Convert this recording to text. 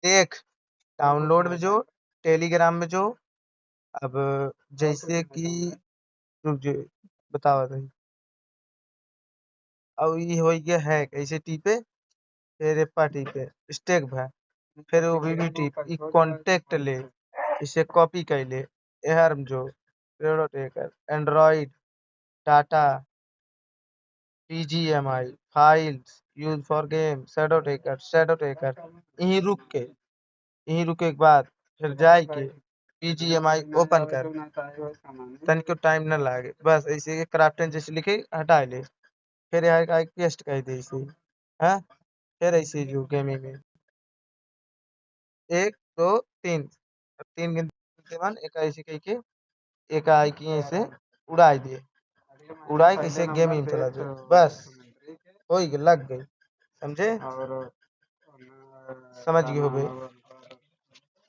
देख, डाउनलोड में जो, टेलीग्राम में जो, अब जैसे कि रुक जो, बताओ भाई। अब ये हो गया है, कैसे टीपे, फिर एप्पा टीपे, स्टेक भा, फिर वो भी टीप ई कॉन्टेक्ट ले, इसे कॉपी कर ले, एहरम जो, taker Android, data, BGMI, files, use for game, shadow taker, यहीं रुक के, यहीं रुके के बाद फिर जाए के पीजीएमआई ओपन कर, तनिको टाइम न लागे, बस ऐसे के क्राफ्टन जैसे लिखे हटा ले, फिर यहाँ का पेस्ट कर दे इसे। हाँ, फिर ऐसे जो गेमिंग में एक दो तीन, तीन गिनते वन, एक ऐसे कह के एक आई की ऐसे उड़ाई दिए, उड़ाई कैसे गेमिंग चला जाए, बस हो गई, लग गई, समझे, समझ गए हो गए।